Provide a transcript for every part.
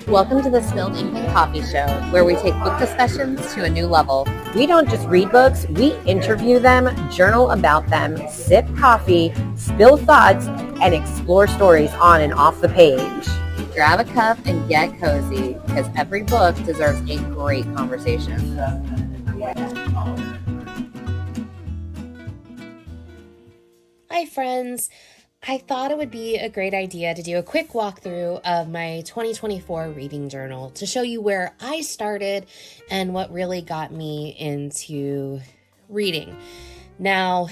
Welcome to the Spilled Ink and Coffee Show, where we take book discussions to a new level. We don't just read books, we interview them, journal about them, sip coffee, spill thoughts, and explore stories on and off the page. Grab a cup and get cozy, because every book deserves a great conversation. Hi, friends. I thought it would be a great idea to do a quick walkthrough of my 2024 reading journal to show you where I started and what really got me into reading. Now,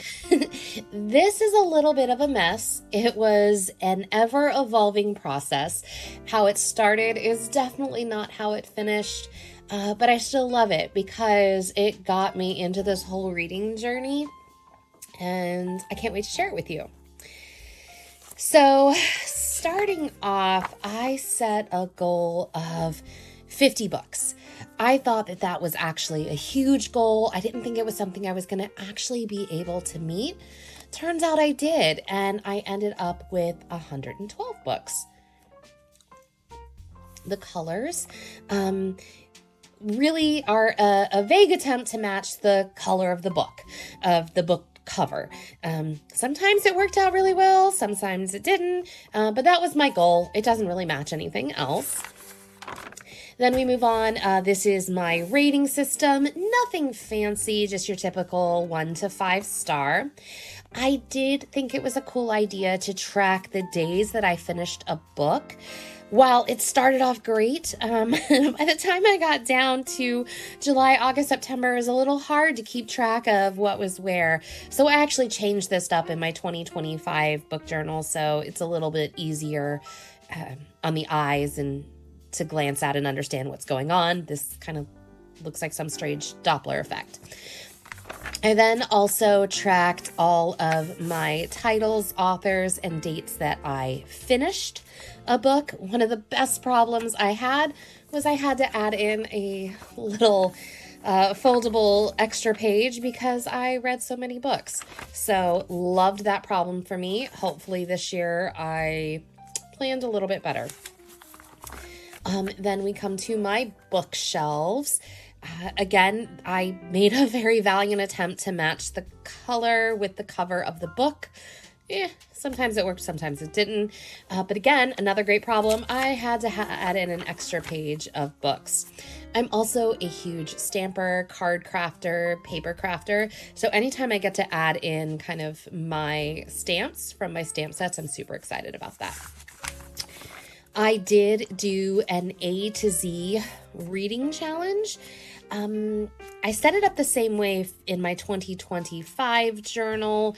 this is a little bit of a mess. It was an ever-evolving process. How it started is definitely not how it finished, but I still love it because it got me into this whole reading journey, and I can't wait to share it with you. So, starting off, I set a goal of 50 books. I thought that was actually a huge goal. I didn't think it was something I was going to actually be able to meet. Turns out I did, and I ended up with 112 books. The colors really are a vague attempt to match the color of the book cover. Sometimes it worked out really well, sometimes it didn't, but that was my goal. It doesn't really match anything else. Then we move on. This is my rating system. Nothing fancy, just your typical 1 to 5 star. I did think it was a cool idea to track the days that I finished a book. While it started off great, by the time I got down to July, August, September, it was a little hard to keep track of what was where. So I actually changed this up in my 2025 book journal, so it's a little bit easier on the eyes and to glance at and understand what's going on. This kind of looks like some strange Doppler effect. I then also tracked all of my titles, authors, and dates that I finished a book. One of the best problems I had was I had to add in a little foldable extra page because I read so many books. So loved that problem for me. Hopefully this year I planned a little bit better. Then we come to my bookshelves. Again, I made a very valiant attempt to match the color with the cover of the book. Sometimes it worked, sometimes it didn't. But again, another great problem, I had to add in an extra page of books. I'm also a huge stamper, card crafter, paper crafter. So anytime I get to add in kind of my stamps from my stamp sets, I'm super excited about that. I did do an A to Z reading challenge. I set it up the same way in my 2025 journal.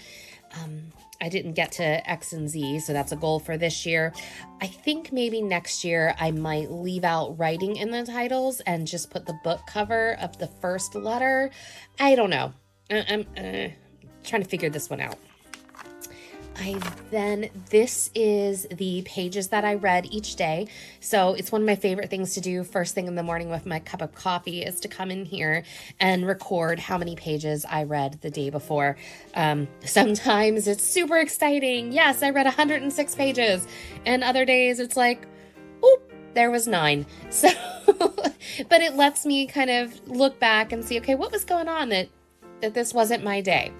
I didn't get to X and Z, so that's a goal for this year. I think maybe next year I might leave out writing in the titles and just put the book cover of the first letter. I don't know. I'm trying to figure this one out. This is the pages that I read each day. So it's one of my favorite things to do first thing in the morning with my cup of coffee is to come in here and record how many pages I read the day before. Sometimes it's super exciting. Yes, I read 106 pages. And other days it's like, oop, there was 9. So, but it lets me kind of look back and see, okay, what was going on that this wasn't my day?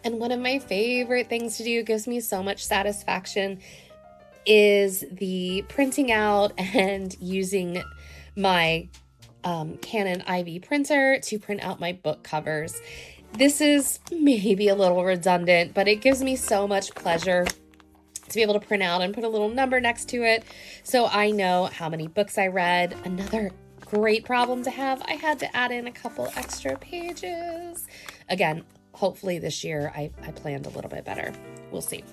And one of my favorite things to do, gives me so much satisfaction, is the printing out and using my Canon IV printer to print out my book covers. This is maybe a little redundant, but it gives me so much pleasure to be able to print out and put a little number next to it so I know how many books I read. Another great problem to have, I had to add in a couple extra pages. Again, hopefully this year I planned a little bit better. We'll see.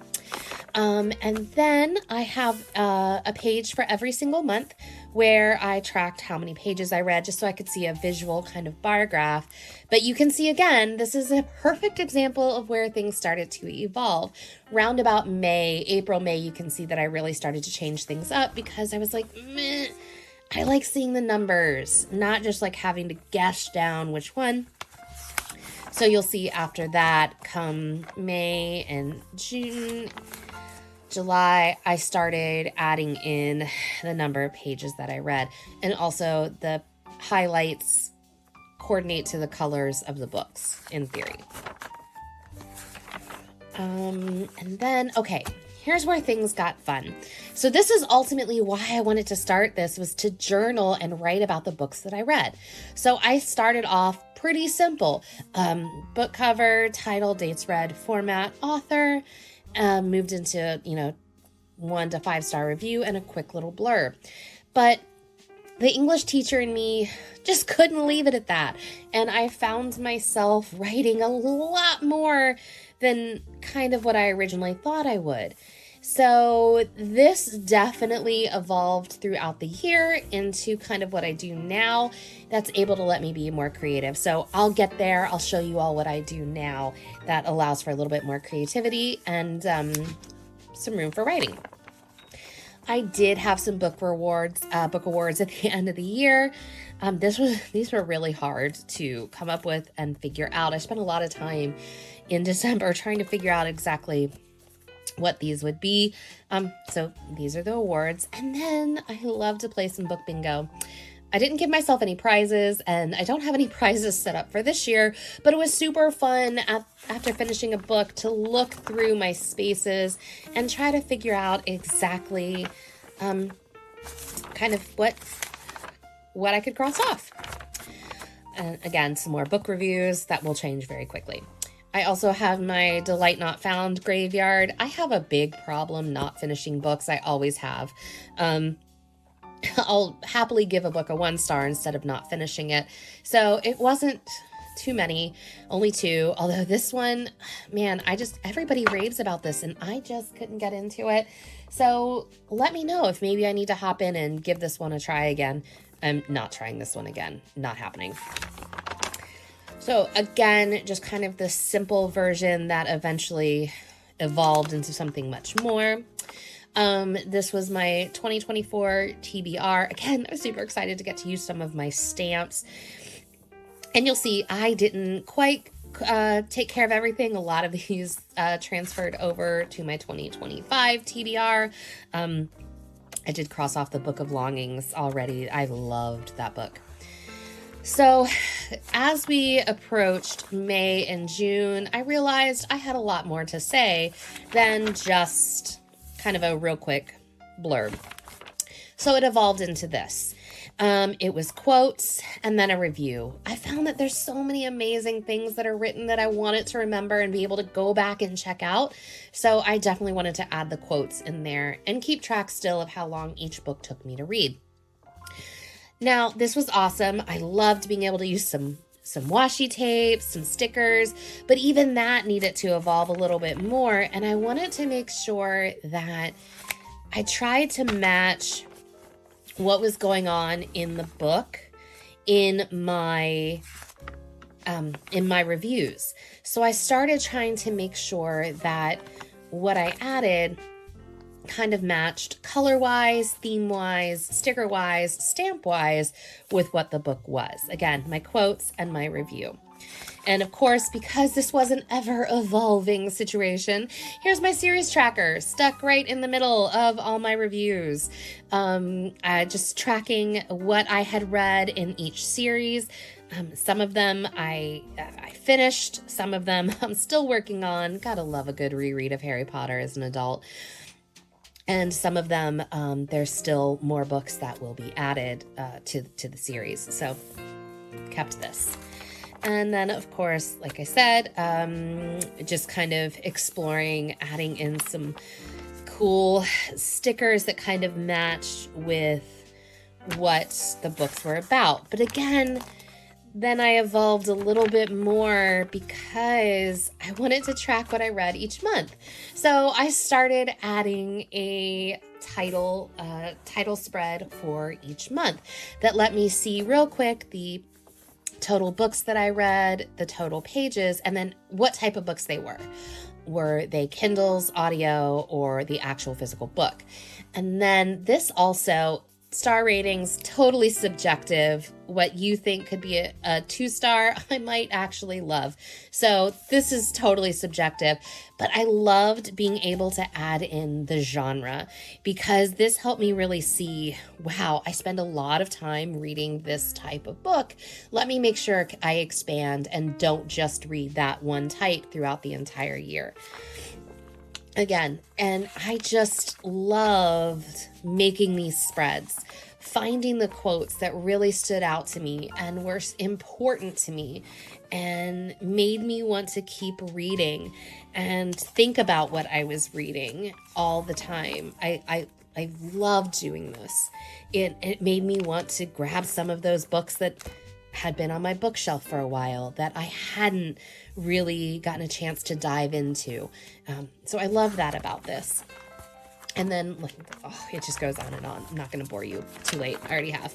And then I have a page for every single month where I tracked how many pages I read just so I could see a visual kind of bar graph. But you can see again, this is a perfect example of where things started to evolve. Round about April, May, you can see that I really started to change things up because I was like, meh, I like seeing the numbers, not just like having to guess down which one. So you'll see after that, come May and June, July, I started adding in the number of pages that I read, and also the highlights coordinate to the colors of the books in theory. And then, okay, here's where things got fun. So this is ultimately why I wanted to start this, was to journal and write about the books that I read. So I started off pretty simple. Book cover, title, dates read, format, author, moved into, 1 to 5 star review and a quick little blurb. But the English teacher in me just couldn't leave it at that. And I found myself writing a lot more than kind of what I originally thought I would. So this definitely evolved throughout the year into kind of what I do now that's able to let me be more creative. So I'll get there. I'll show you all what I do now that allows for a little bit more creativity and some room for writing. I did have some book awards at the end of the year. These were really hard to come up with and figure out. I spent a lot of time in December trying to figure out exactly what these would be. So these are the awards. And then I love to play some book bingo. I didn't give myself any prizes, and I don't have any prizes set up for this year, but it was super fun after finishing a book to look through my spaces and try to figure out exactly kind of what I could cross off. And again, some more book reviews that will change very quickly. I also have my Delight Not Found graveyard. I have a big problem not finishing books. I always have. I'll happily give a book a 1 star instead of not finishing it. So it wasn't too many, only 2. Although this one, man, everybody raves about this and I just couldn't get into it. So let me know if maybe I need to hop in and give this one a try again. I'm not trying this one again. Not happening. So again, just kind of the simple version that eventually evolved into something much more. This was my 2024 TBR. Again, I was super excited to get to use some of my stamps. And you'll see I didn't quite take care of everything. A lot of these transferred over to my 2025 TBR. I did cross off the Book of Longings already. I loved that book. So as we approached May and June, I realized I had a lot more to say than just kind of a real quick blurb. So it evolved into this. It was quotes and then a review. I found that there's so many amazing things that are written that I wanted to remember and be able to go back and check out. So I definitely wanted to add the quotes in there and keep track still of how long each book took me to read. Now, this was awesome. I loved being able to use some washi tape, some stickers, but even that needed to evolve a little bit more. And I wanted to make sure that I tried to match what was going on in the book in my reviews. So I started trying to make sure that what I added kind of matched color-wise, theme-wise, sticker-wise, stamp-wise with what the book was. Again, my quotes and my review. And of course, because this was an ever-evolving situation, here's my series tracker stuck right in the middle of all my reviews. Just tracking what I had read in each series. Some of them I finished. Some of them I'm still working on. Gotta love a good reread of Harry Potter as an adult. And some of them, there's still more books that will be added to the series. So kept this. And then, of course, like I said, just kind of exploring, adding in some cool stickers that kind of match with what the books were about. But again, then I evolved a little bit more because I wanted to track what I read each month. So I started adding a title spread for each month that let me see real quick the total books that I read, the total pages, and then what type of books they were. Were they Kindles, audio, or the actual physical book? And then this also star ratings, totally subjective. What you think could be a 2-star, I might actually love. So this is totally subjective, but I loved being able to add in the genre because this helped me really see, wow, I spend a lot of time reading this type of book. Let me make sure I expand and don't just read that one type throughout the entire year. Again, and I just loved making these spreads, finding the quotes that really stood out to me and were important to me and made me want to keep reading and think about what I was reading all the time. I loved doing this. It made me want to grab some of those books that had been on my bookshelf for a while that I hadn't really gotten a chance to dive into. So I love that about this. And then, it just goes on and on. I'm not going to bore you. Too late. I already have.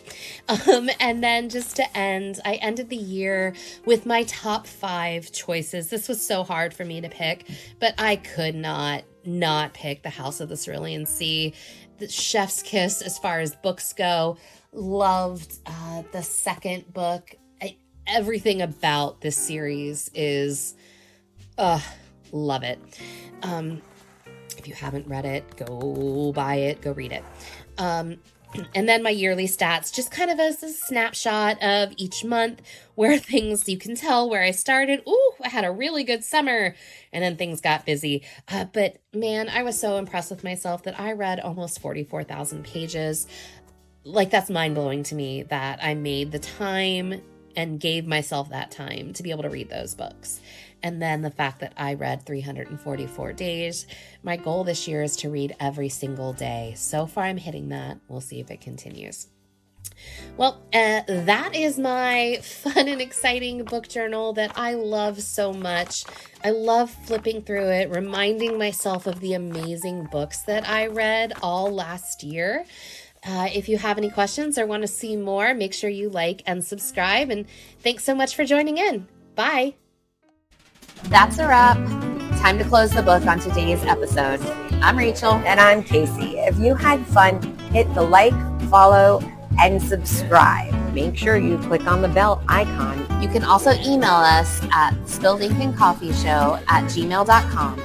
And then just to end, I ended the year with my top 5 choices. This was so hard for me to pick, but I could not pick The House of the Cerulean Sea. The Chef's Kiss, as far as books go. Loved the second book. Everything about this series is, love it. If you haven't read it, go buy it, go read it. And then my yearly stats, just kind of as a snapshot of each month where things, you can tell where I started. Ooh, I had a really good summer and then things got busy. But man, I was so impressed with myself that I read almost 44,000 pages. Like, that's mind blowing to me that I made the time and gave myself that time to be able to read those books. And then the fact that I read 344 days. My goal this year is to read every single day. So far, I'm hitting that. We'll see if it continues. Well, that is my fun and exciting book journal that I love so much. I love flipping through it, reminding myself of the amazing books that I read all last year. If you have any questions or want to see more, make sure you like and subscribe. And thanks so much for joining in. Bye. That's a wrap. Time to close the book on today's episode. I'm Rachel. And I'm Casey. If you had fun, hit the like, follow, and subscribe. Make sure you click on the bell icon. You can also email us at spilledinkanccoffeeshow@gmail.com.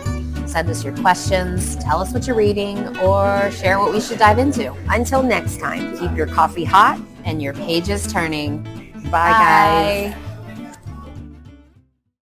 Send us your questions, tell us what you're reading, or share what we should dive into. Until next time, keep your coffee hot and your pages turning. Bye, guys.